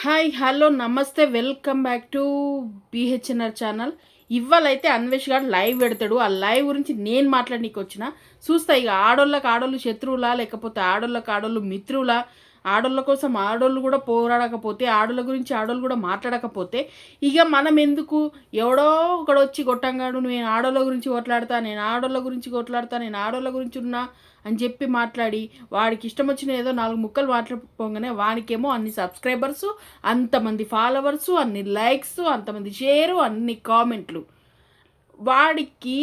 Hi hello నమస్తే welcome back to BHNR channel. ఇవాళైతే అన్వేష్ గారు లైవ్ పెడతాడు. ఆ లైవ్ గురించి నేను మాట్లాడనీకి వచ్చిన. చూస్తా ఇక ఆడోళ్ళకి ఆడోళ్ళు శత్రువులా, లేకపోతే ఆడోళ్ళకి ఆడోళ్ళు మిత్రులా, ఆడోళ్ళ కోసం ఆడోళ్ళు కూడా పోరాడకపోతే, ఆడోళ్ళ గురించి ఆడోళ్ళు కూడా మాట్లాడకపోతే ఇక మనం ఎందుకు? ఎవడో ఒకడు వచ్చి కొట్టంగాడు, నేను ఆడోళ్ళ గురించి కొట్లాడతా, నేను ఆడోళ్ళ గురించి కొట్లాడతా, నేను ఆడోళ్ళ గురించి ఉన్నా అని చెప్పి మాట్లాడి వాడికి ఇష్టం వచ్చిన ఏదో 4 ముక్కలు మాట్లాడుకోగానే వానికేమో అన్ని సబ్స్క్రైబర్సు, అంతమంది ఫాలోవర్సు, అన్ని లైక్స్, అంతమంది షేరు, అన్ని కామెంట్లు. వాడికి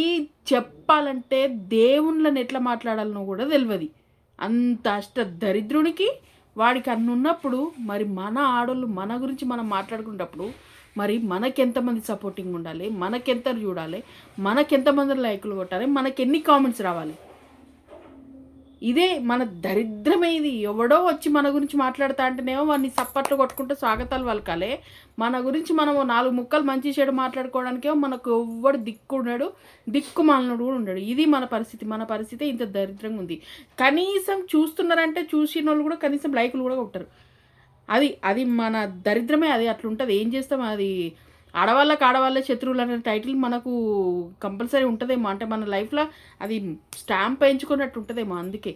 చెప్పాలంటే దేవుళ్ళని ఎట్లా మాట్లాడాలనో కూడా తెలియదు. అంత అష్ట దరిద్రునికి వాడికి అన్ని ఉన్నప్పుడు మరి మన ఆడోళ్ళు మన గురించి మనం మాట్లాడుకునేటప్పుడు మరి మనకెంతమంది సపోర్టింగ్ ఉండాలి, మనకెంత చూడాలి, మనకెంతమంది లైకులు కొట్టాలి, మనకెన్ని కామెంట్స్ రావాలి. ఇదే మన దరిద్రమే. ఇది ఎవడో వచ్చి మన గురించి మాట్లాడుతా అంటేనేమో వాడిని సప్పట్లు కొట్టుకుంటూ స్వాగతాలు పలకాలే. మన గురించి మనం 4 ముక్కలు మంచి చెడు మాట్లాడుకోవడానికేమో మనకు ఎవ్వడు దిక్కున్నాడు, దిక్కుమాలనుడు కూడా ఉన్నాడు. ఇది మన పరిస్థితి. మన పరిస్థితి ఇంత దరిద్రంగా ఉంది. కనీసం చూస్తున్నారంటే చూసిన వాళ్ళు కూడా కనీసం లైకులు కూడా కొట్టరు. అది అది మన దరిద్రమే. అది అట్లుంటుంది. ఏం చేస్తాం? అది ఆడవాళ్ళే శత్రువులు అనే టైటిల్ మనకు కంపల్సరీ ఉంటుందేమో. అంటే మన లైఫ్లో అది స్టాంప్ వేయించుకున్నట్టు ఉంటుందేమో. అందుకే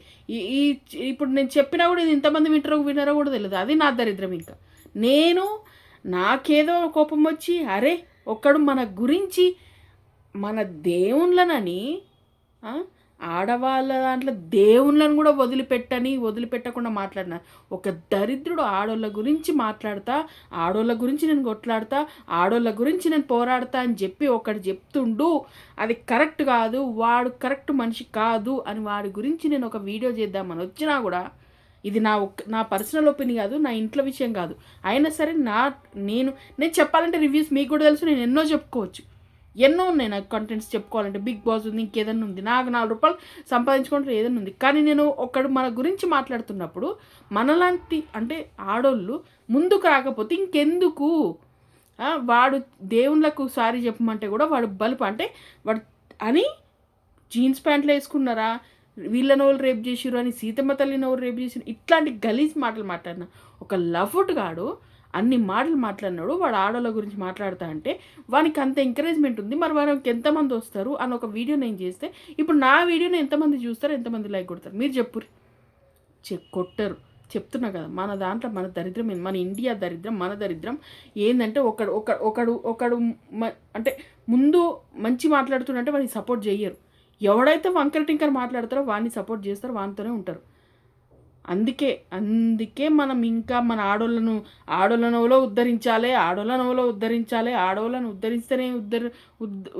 ఈ ఇప్పుడు నేను చెప్పినా కూడా ఇది ఇంతమంది వినరో కూడా తెలియదు. అది నా దరిద్రం. ఇంకా నేను నాకేదో కోపం వచ్చి అరే ఒక్కడు మన గురించి మన దేవుళ్ళనని ఆడవాళ్ళ దాంట్లో దేవుళ్ళని కూడా వదిలిపెట్టకుండా మాట్లాడిన ఒక దరిద్రుడు ఆడోళ్ళ గురించి మాట్లాడతా, ఆడోళ్ళ గురించి నేను కొట్లాడతా, ఆడోళ్ళ గురించి నేను పోరాడతా అని చెప్పి ఒకటి చెప్తుండు. అది కరెక్ట్ కాదు, వాడు కరెక్ట్ మనిషి కాదు అని వాడి గురించి నేను ఒక వీడియో చేద్దామని వచ్చినా కూడా ఇది నా పర్సనల్ ఒపీనియన్ కాదు, నా ఇంట్లో విషయం కాదు. అయినా సరే నేను చెప్పాలంటే రివ్యూస్ మీకు కూడా తెలుసు, నేను ఎన్నో చెప్పుకోవచ్చు. ఎన్నో ఉన్నాయి నాకు కంటెంట్స్ చెప్పుకోవాలంటే. బిగ్ బాస్ ఉంది, ఇంకేదన్నా ఉంది, నాకు 4 రూపాయలు సంపాదించుకుంటే ఏదైనా ఉంది. కానీ నేను ఒకడు మన గురించి మాట్లాడుతున్నప్పుడు మనలాంటి అంటే ఆడోళ్ళు ముందుకు రాకపోతే ఇంకెందుకు? వాడు దేవుళ్ళకు సారీ చెప్పమంటే కూడా వాడు బలుపు అంటే వాడు అని జీన్స్ ప్యాంట్లు వేసుకున్నారా, వీళ్ళని వాళ్ళు రేపు చేసిరు అని సీతమ్మ తల్లిని ఎవరు రేపు చేసిరు, ఇట్లాంటి గలీజ్ మాటలు మాట్లాడిన ఒక లఫుట్ గాడు అన్ని మాటలు మాట్లాడినాడు. వాడు ఆడోళ్ళ గురించి మాట్లాడుతా అంటే వానికి అంత ఎంకరేజ్మెంట్ ఉంది. మరి వారికి ఎంతమంది వస్తారు అని ఒక వీడియో నేను చేస్తే ఇప్పుడు నా వీడియోని ఎంతమంది చూస్తారు, ఎంతమంది లైక్ కొడతారు మీరు చెప్పుర్రి. కొట్టరు. చెప్తున్నా కదా, మన దాంట్లో మన దరిద్రం, మన ఇండియా దరిద్రం, మన దరిద్రం ఏంటంటే ఒకడు అంటే ముందు మంచి మాట్లాడుతుంటే వాడిని సపోర్ట్ చేయరు. ఎవడైతే వంకర టింకర్ మాట్లాడతారో వాడిని సపోర్ట్ చేస్తారో వానితోనే ఉంటారు. అందుకే మనం ఇంకా మన ఆడోళ్ళనోలో ఉద్ధరించాలి, ఆడోళ్ళను ఉద్ధరిస్తేనే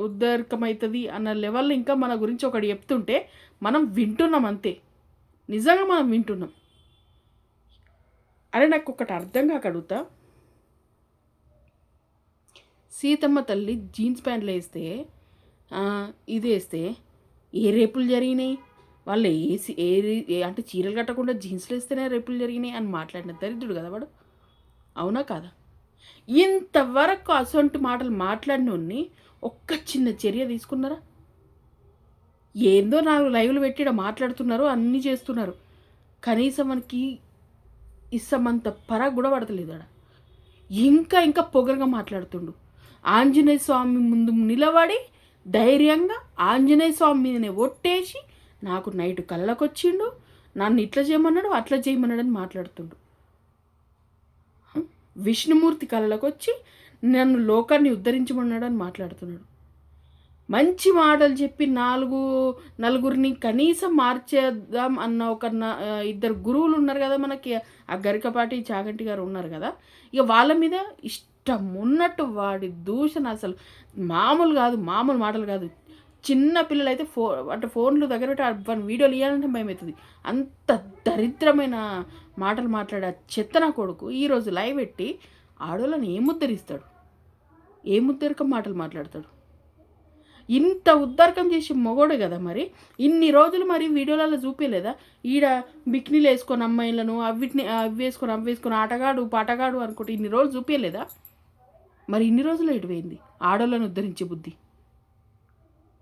ఉద్ధరికమవుతుంది అన్న లెవెల్లో ఇంకా మన గురించి ఒకటి చెప్తుంటే మనం వింటున్నాం. అంతే, నిజంగా మనం వింటున్నాం. అరే నాకు ఒకటి అర్థం కాక అడుగుతా, సీతమ్మ తల్లి జీన్స్ ప్యాంట్లు వేస్తే ఇది వేస్తే ఏ రేపులు జరిగినాయి? వాళ్ళు అంటే చీరలు కట్టకుండా జీన్స్లు వేస్తేనే రేపులు జరిగినాయి అని మాట్లాడిన దరిద్రుడు కదా వాడు. అవునా కాదా? ఇంతవరకు అసొంటి మాటలు మాట్లాడినోడిని ఒక్క చిన్న చర్య తీసుకున్నారా? ఏందో 4 లైవ్లు పెట్టి మాట్లాడుతున్నారు, అన్నీ చేస్తున్నారు. కనీసం మనకి ఇసమంత పరాకు కూడా పడతలేదు ఆడ. ఇంకా పొగరగా మాట్లాడుతుండు. ఆంజనేయ స్వామి ముందు నిలబడి ధైర్యంగా ఆంజనేయ స్వామి మీదనే ఒట్టేసి నాకు నైట్ కళ్ళకు వచ్చిండు, నన్ను ఇట్లా చేయమన్నాడు అట్లా చేయమన్నాడు అని మాట్లాడుతుండు. విష్ణుమూర్తి కళ్ళకు వచ్చి నన్ను లోకాన్ని ఉద్ధరించమన్నాడు అని మాట్లాడుతున్నాడు. మంచి మాటలు చెప్పి నలుగురిని కనీసం మార్చేద్దాం అన్న ఒక 2 గురువులు ఉన్నారు కదా మనకి. ఆ గరికపాటి చాగంటి గారు ఉన్నారు కదా, ఇక వాళ్ళ మీద ఇష్టం ఉన్నట్టు వాడి దూషణ అసలు మామూలు మాటలు కాదు. చిన్న పిల్లలు అయితే అంటే ఫోన్లు దగ్గర పెట్టి వన్ వీడియోలు ఇవ్వాలంటే భయం అవుతుంది. అంత దరిద్రమైన మాటలు మాట్లాడే చెత్తన కొడుకు ఈరోజు లైవ్ పెట్టి ఆడోళ్ళని ఏముద్ధరిస్తాడు? ఏముద్ధరికం మాటలు మాట్లాడతాడు? ఇంత ఉద్ధరకం చేసి మొగోడు కదా మరి. ఇన్ని రోజులు మరి వీడియోలలో చూపించలేదా? ఈడ బిక్నీలు వేసుకొని అమ్మాయిలను అవి వేసుకొని ఆటగాడు పాటగాడు అనుకుంటే ఇన్ని రోజులు చూపించలేదా? మరి ఇన్ని రోజులు ఎటుపోయింది ఆడోళ్ళను ఉద్ధరించే బుద్ధి?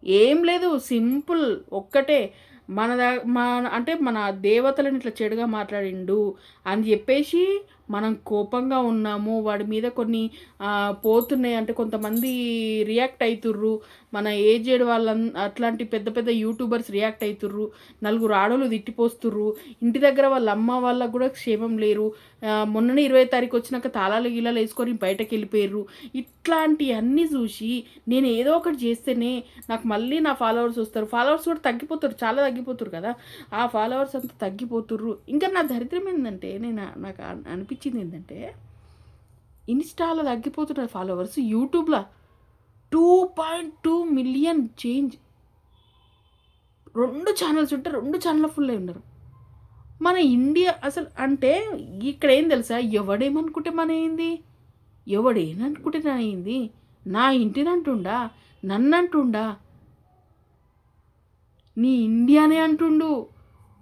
ఏం లేదు, సింపుల్ ఒక్కటే. మన అంటే మన దేవతలను ఇట్లా చెడుగా మాట్లాడిండు అని చెప్పేసి మనం కోపంగా ఉన్నాము, వాడి మీద కొన్ని పోతున్నాయి అంటే కొంతమంది రియాక్ట్ అవుతుర్రు, మన ఏజెడ్ వాళ్ళ అట్లాంటి పెద్ద పెద్ద యూట్యూబర్స్ రియాక్ట్ అవుతుర్రు, నలుగురు ఆడోళ్ళు తిట్టిపోస్తుర్రు, ఇంటి దగ్గర వాళ్ళ అమ్మ వాళ్ళకు కూడా క్షేమం లేరు, మొన్ననే 20 తారీఖు వచ్చినాక తాళాలు గిలాలు వేసుకొని బయటకు వెళ్ళిపోయారు. ఇట్లాంటివన్నీ చూసి నేను ఏదో ఒకటి చేస్తేనే నాకు మళ్ళీ నా ఫాలోవర్స్ వస్తారు, ఫాలోవర్స్ కూడా తగ్గిపోతారు, చాలా తగ్గిపోతారు కదా, ఆ ఫాలోవర్స్ అంతా తగ్గిపోతుర్రు. ఇంకా నా దరిద్రం ఏంటంటే నాకు అనిపించింది ఏంటంటే ఇన్స్టాలో తగ్గిపోతున్నారు ఫాలోవర్స్, యూట్యూబ్లో 2.2 మిలియన్ చేంజ్. 2 ఛానల్స్ ఉంటే 2 ఛానల్ ఫుల్ అయి ఉన్నారు. మన ఇండియా అసలు అంటే ఇక్కడ ఏం తెలుసా, ఎవడేమనుకుంటే మన ఏంది, ఎవడేననుకుంటే నా ఏంది, నా ఇంటిని అంటుండా, నన్ను అంటుండా, నీ ఇండియానే అంటుండు,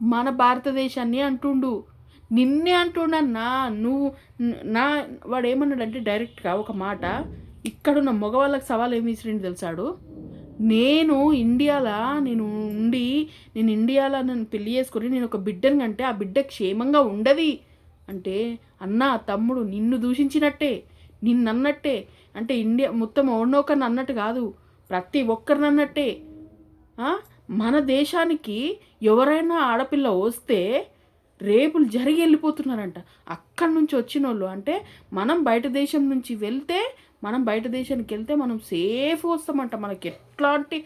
మన భారతదేశాన్ని అంటుండు, నిన్నే అంటుండన్నా. నువ్వు నా వాడు ఏమన్నాడంటే డైరెక్ట్గా ఒక మాట, ఇక్కడున్న మగవాళ్ళకి సవాల్ ఏమి ఇచ్చిరండి తెలుసాడు, నేను ఇండియాలో నేను ఇండియాలో నన్ను పెళ్లి చేసుకుని నేను ఒక బిడ్డని కంటే ఆ బిడ్డ క్షేమంగా ఉండదు అంటే, అన్న తమ్ముడు నిన్ను దూషించినట్టే, నిన్నన్నట్టే. అంటే ఇండియా మొత్తం ఒకరిని అన్నట్టు కాదు, ప్రతి ఒక్కరిని అన్నట్టే. మన దేశానికి ఎవరైనా ఆడపిల్ల వస్తే రేపులు జరిగి వెళ్ళిపోతున్నారంట. అక్కడి నుంచి వచ్చిన వాళ్ళు అంటే మనం బయట దేశం నుంచి వెళ్తే, మనం బయట దేశానికి వెళ్తే మనం సేఫ్ వస్తామంట, మనకి ఎట్లాంటి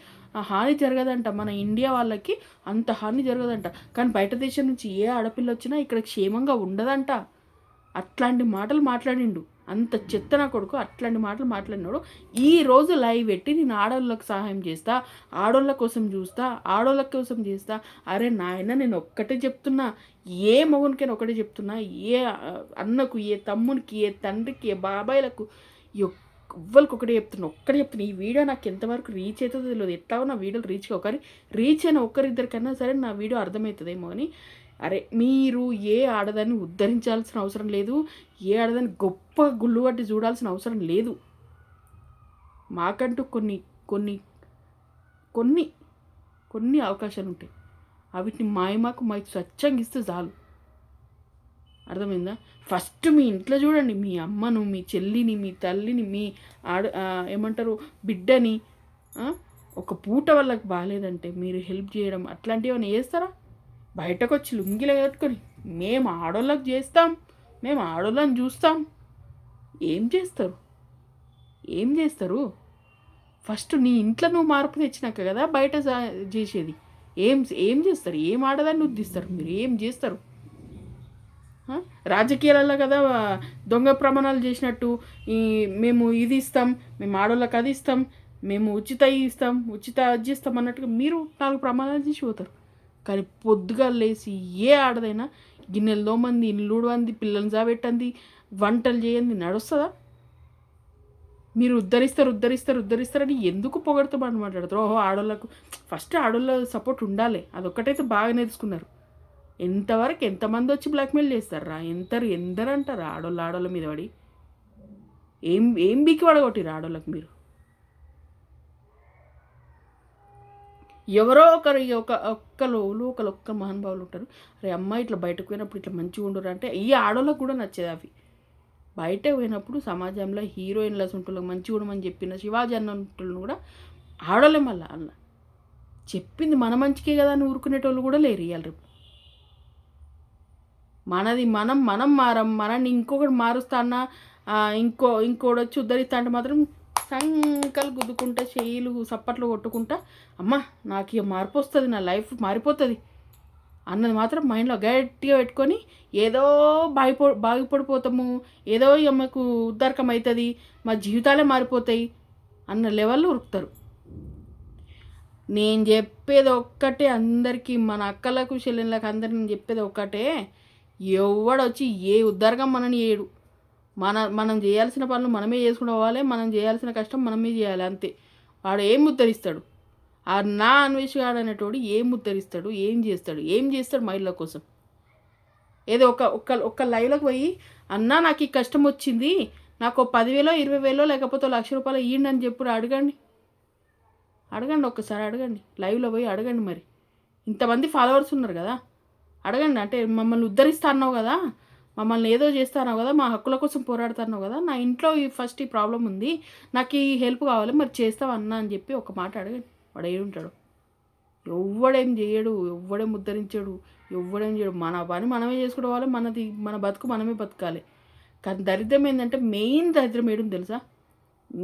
హాని జరగదంట, మన ఇండియా వాళ్ళకి అంత హాని జరగదంట. కానీ బయట దేశం నుంచి ఏ ఆడపిల్ల వచ్చినా ఇక్కడ క్షేమంగా ఉండదంట. అట్లాంటి మాటలు మాట్లాడిండు, అంత చెత్త నా కొడుకు. అట్లాంటి మాటలు మాట్లాడినాడు. ఈరోజు లైవ్ పెట్టి నేను ఆడోళ్ళకి సహాయం చేస్తా, ఆడోళ్ళ కోసం చూస్తా, ఆడోళ్ళ కోసం చేస్తా. అరే నాయన, నేను ఒక్కటే చెప్తున్నా, ఏ మగనికైనా ఒకటే చెప్తున్నా, ఏ అన్నకు, ఏ తమ్మునికి, ఏ తండ్రికి, ఏ బాబాయిలకు, ఎవ్వరికి ఒకటే చెప్తున్నా, ఈ వీడియో నాకు ఎంతవరకు రీచ్ అవుతుందో తెలియదు. ఎట్లా నా వీడియోలు రీచ్ అయిన ఒక్కరిద్దరికన్నా సరే నా వీడియో అర్థమవుతుందేమో అని. అరే మీరు ఏ ఆడదాన్ని ఉద్ధరించాల్సిన అవసరం లేదు, ఏ ఆడదాన్ని గొప్ప గుళ్ళు కట్టి చూడాల్సిన అవసరం లేదు. మాకంటూ కొన్ని కొన్ని కొన్ని కొన్ని అవకాశాలు ఉంటాయి, వీటిని మాకు స్వచ్ఛంగా ఇస్తే చాలు. అర్థమైందా? ఫస్ట్ మీ ఇంట్లో చూడండి, మీ అమ్మను, మీ చెల్లిని, మీ తల్లిని, మీ ఏమంటారు బిడ్డని. ఒక పూట వాళ్ళకి బాగాలేదంటే మీరు హెల్ప్ చేయడం అట్లాంటివి ఏమైనా చేస్తారా? బయటకు వచ్చి లుంగిలో కట్టుకొని మేము ఆడోళ్ళకి చేస్తాం, మేము ఆడోళ్ళని చూస్తాం. ఏం చేస్తారు? ఫస్ట్ నీ ఇంట్లో నువ్వు మార్పు తెచ్చినాక కదా బయట చేసేది. ఏం చేస్తారు? ఏం ఆడదాన్ని ఉద్దిస్తారు? మీరు ఏం చేస్తారు? రాజకీయాలలో కదా దొంగ ప్రమాణాలు చేసినట్టు మేము ఇది ఇస్తాం, మేము ఆడోళ్ళకి అది ఇస్తాం, మేము ఉచిత అది ఇస్తాం అన్నట్టుగా మీరు 4 ప్రమాణాలు చేసి పోతారు. కానీ పొద్దుగా లేచి ఏ ఆడదైనా గిన్నెలు దోమంది, ఇల్లు ఉడవంది, పిల్లల్ని జాబెట్టంది, వంటలు చేయండి నడుస్తుందా? మీరు ఉద్ధరిస్తారని ఎందుకు పొగడుతామని మాట్లాడతారు? ఓహో ఆడోళ్ళకు ఫస్ట్ ఆడోళ్ళ సపోర్ట్ ఉండాలి, అదొక్కటైతే బాగా నేర్చుకున్నారు. ఎంతమంది వచ్చి బ్లాక్మెయిల్ చేస్తారా? ఎందరు అంటారా ఆడోళ్ళ మీద పడి? ఏం బీకి పడగొట్టిరు ఆడోళ్ళకి మీరు? ఎవరో ఒకరు ఒక్క మహానుభావులు ఉంటారు, అరే అమ్మాయి ఇట్లా బయటకు పోయినప్పుడు ఇట్లా మంచిగా ఉండరు అంటే ఈ ఆడోళ్ళకు కూడా నచ్చేది. అవి బయటకు పోయినప్పుడు సమాజంలో హీరోయిన్ల సొంటులకు మంచిగా ఉండమని చెప్పిన శివాజీ అన్నట్టులను కూడా ఆడోళ్ళే మళ్ళీ అలా చెప్పింది మన మంచికే కదా అని ఊరుకునేటోళ్ళు కూడా లేరు ఇవాళ రేపు. మనది మనం మారం, మనల్ని ఇంకొకటి మారుస్తా అన్న ఇంకోటి వచ్చి ఉద్ధరిస్తా అంటే మాత్రం సంకలు గుద్దుకుంటా, చేయిలు సప్పట్లు కొట్టుకుంటా, అమ్మ నాకు ఇక మార్పు వస్తుంది, నా లైఫ్ మారిపోతుంది అన్నది మాత్రం మైండ్లో గట్టిగా పెట్టుకొని ఏదో బాగుపడిపోతాము, ఏదో మాకు ఉద్దారకం అవుతుంది, మా జీవితాలే మారిపోతాయి అన్న లెవెల్లో ఉరుకుతారు. నేను చెప్పేది ఒక్కటే అందరికీ, మన అక్కలకు చెల్లెళ్ళకి అందరికి నేను చెప్పేది ఒక్కటే, ఎవడొచ్చి ఏ ఉద్దారకం మనని ఏడు, మనం చేయాల్సిన పనులు మనమే చేసుకుని పోవాలి, మనం చేయాల్సిన కష్టం మనమే చేయాలి అంతే. వాడు ఏం ఉద్ధరిస్తాడు? ఆ నా అన్వేషగాడు అనేటోడు ఏం ఉద్ధరిస్తాడు? ఏం చేస్తాడు మహిళల కోసం? ఏదో ఒక లైవ్లోకి పోయి అన్నా నాకు ఈ కష్టం వచ్చింది, నాకు 10,000 20,000 లేకపోతే ₹1,00,000 ఇవ్వండి అని చెప్పు. అడగండి ఒక్కసారి, అడగండి లైవ్లో పోయి అడగండి. మరి ఇంతమంది ఫాలోవర్స్ ఉన్నారు కదా, అడగండి. అంటే మమ్మల్ని ఉద్ధరిస్తా అన్నావు కదా, మమ్మల్ని ఏదో చేస్తాను కదా, మా హక్కుల కోసం పోరాడుతాను కదా, నా ఇంట్లో ఫస్ట్ ఈ ప్రాబ్లం ఉంది, నాకు ఈ హెల్ప్ కావాలి, మరి చేస్తావా అన్న అని చెప్పి ఒక మాట అడగండి. వాడు ఏడుంటాడు? ఎవ్వడేం చేయడు, ఎవ్వడేం ఉద్ధరించాడు, ఎవ్వడేం చేయడు. మన పని మనమే చేసుకోవాలి, మన బతుకు మనమే బతకాలి. కానీ దరిద్రం ఏంటంటే, మెయిన్ దరిద్రం ఏడు తెలుసా?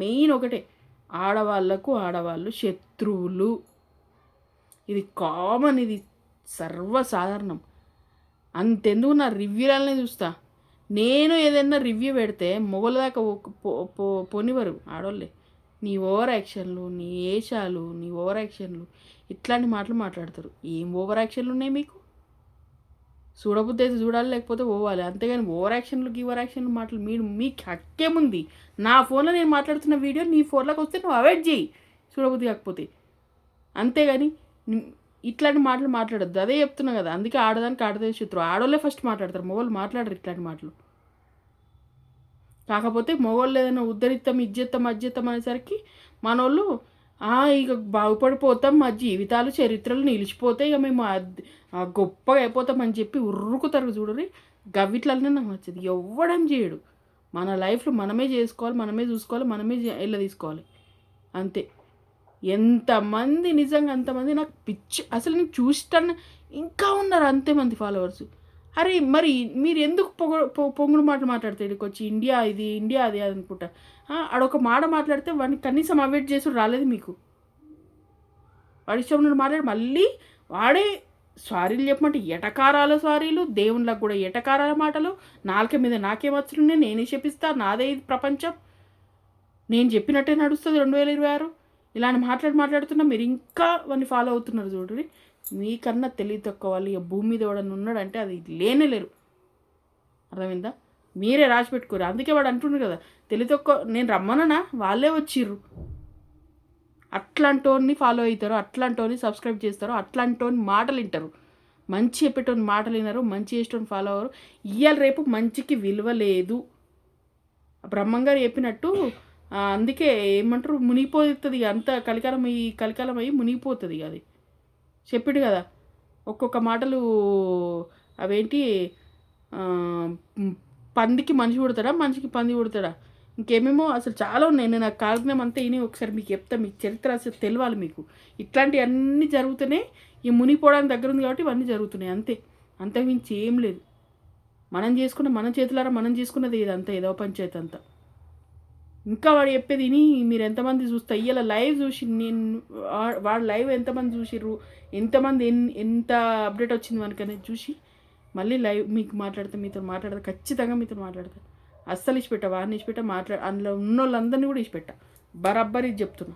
మెయిన్ ఒకటే, ఆడవాళ్ళు శత్రువులు. ఇది కామన్, ఇది సర్వసాధారణం. అంతెందుకు నా రివ్యూలనే చూస్తా. నేను ఏదైనా రివ్యూ పెడితే మొగల దాకా పోనివ్వరు ఆడోళ్ళే. నీ ఓవర్ యాక్షన్లు, నీ ఏషాలు, నీ ఓవర్ యాక్షన్లు, ఇట్లాంటి మాటలు మాట్లాడతారు. ఏం ఓవర్ యాక్షన్లు ఉన్నాయి మీకు? చూడబుద్ధి అయితే చూడాలి, లేకపోతే పోవాలి. అంతేగాని ఓవర్ యాక్షన్లు మాటలు మీకు హక్కేముంది? నా ఫోన్లో నేను మాట్లాడుతున్న వీడియో నీ ఫోన్లోకి వస్తే నువ్వు అవాయిడ్ చేయి, చూడబుద్ధి కాకపోతే. అంతేగాని ఇట్లాంటి మాటలు మాట్లాడద్దు. అదే చెప్తున్నా కదా, అందుకే ఆడదానికి ఆడదే శత్రువు. ఆడోళ్ళే ఫస్ట్ మాట్లాడతారు, మొగోళ్ళు మాట్లాడరు ఇట్లాంటి మాటలు. కాకపోతే మొగోళ్ళు ఏదైనా ఉద్ధరిస్తాం, అజ్జెత్తాం అనేసరికి మనోళ్ళు ఇక బాగుపడిపోతాం, మా జీవితాలు చరిత్రలు నిలిచిపోతాయి, ఇక మేము గొప్పగా అయిపోతామని చెప్పి ఉర్రుకుతారు చూడరి. గవ్విట్లనే నాకు నచ్చింది. ఎవ్వడం చేయడు. మన లైఫ్లో మనమే చేసుకోవాలి, మనమే చూసుకోవాలి, మనమే ఇళ్ళ తీసుకోవాలి, అంతే. ఎంతమంది నిజంగా అంతమంది నాకు పిచ్చి. అసలు నేను చూస్తాను, ఇంకా ఉన్నారు అంతేమంది ఫాలోవర్స్. అరే మరి మీరు ఎందుకు పొంగుడు మాటలు మాట్లాడితే ఇక్కడికి వచ్చి ఇండియా అది అనుకుంటా. ఆడొక మాట మాట్లాడితే వాడిని కనీసం అవాయిడ్ చేసి రాలేదు మీకు. వాడి ఇష్టం నుండి మాట్లాడి మళ్ళీ వాడే సారీలు చెప్పమంటే ఎటకారాల సారీలు, దేవుళ్ళకు కూడా ఎటకారాల మాటలు. నాలుక మీద నాకే వచ్చున్నాయి, నేనే చెప్పిస్తా, నాదే ఇది ప్రపంచం, నేను చెప్పినట్టే నడుస్తుంది 2026. ఇలాంటి మాట్లాడుతున్నా మీరు ఇంకా వాడిని ఫాలో అవుతున్నారు చూడండి. మీకన్నా తెలివి తక్కువ వాళ్ళు ఇక భూమి మీద ఎవడన్నా ఉన్నాడంటే అది లేరు. అర్థమైందా? మీరే రాసి పెట్టుకోరు. అందుకే వాడు అంటున్నారు కదా, తెలివి తక్కువ. నేను రమ్మననా, వాళ్ళే వచ్చిర్రు. అట్లాంటోని ఫాలో అవుతారు, అట్లాంటోని సబ్స్క్రైబ్ చేస్తారు, అట్లాంటోని మాటలు వింటారు. మంచి చెప్పేటోని మాటలు వినరు, మంచి చేసేటోని ఫాలో అవ్వరు. ఇవాళ రేపు మంచికి విలువ లేదు. బ్రహ్మంగారు చెప్పినట్టు అందుకే ఏమంటారు, మునిగిపోతుంది అంత కలికాలం అయ్యి మునిగిపోతుంది. అది చెప్పాడు కదా, ఒక్కొక్క మాటలు అవేంటి, పందికి మనిషి పుడతాడా, మనిషికి పంది పుడతాడా, ఇంకేమేమో అసలు చాలా ఉన్నాయి. నేను నాకు కాగ్నం అంతా విని ఒకసారి మీకు చెప్తా, మీకు చరిత్ర అసలు తెలియాలి మీకు. ఇట్లాంటివన్నీ జరుగుతున్నాయి, ఈ మునిగిపోవడానికి దగ్గర ఉంది కాబట్టి ఇవన్నీ జరుగుతున్నాయి, అంతే. అంతకుమించి ఏం లేదు. మన చేతులారా మనం చేసుకున్నది ఇదంతా, ఏదో పంచాయతీ అంతా. ఇంకా వాడు చెప్పేది విని మీరు ఎంతమంది చూస్తా, ఇవాళ లైవ్ చూసి నేను వాడు లైవ్ ఎంతమంది చూసిర్రు, ఎంతమంది ఎంత అప్డేట్ వచ్చింది మనకనేది చూసి మళ్ళీ లైవ్ మీకు మీతో మాట్లాడతా, ఖచ్చితంగా మీతో మాట్లాడతా. అస్సలు ఇచ్చిపెట్టా, వాడిని ఇచ్చిపెట్టా, అందులో ఉన్న వాళ్ళందరినీ కూడా ఇచ్చిపెట్టా, బరాబ్బర్ ఇది చెప్తున్నా.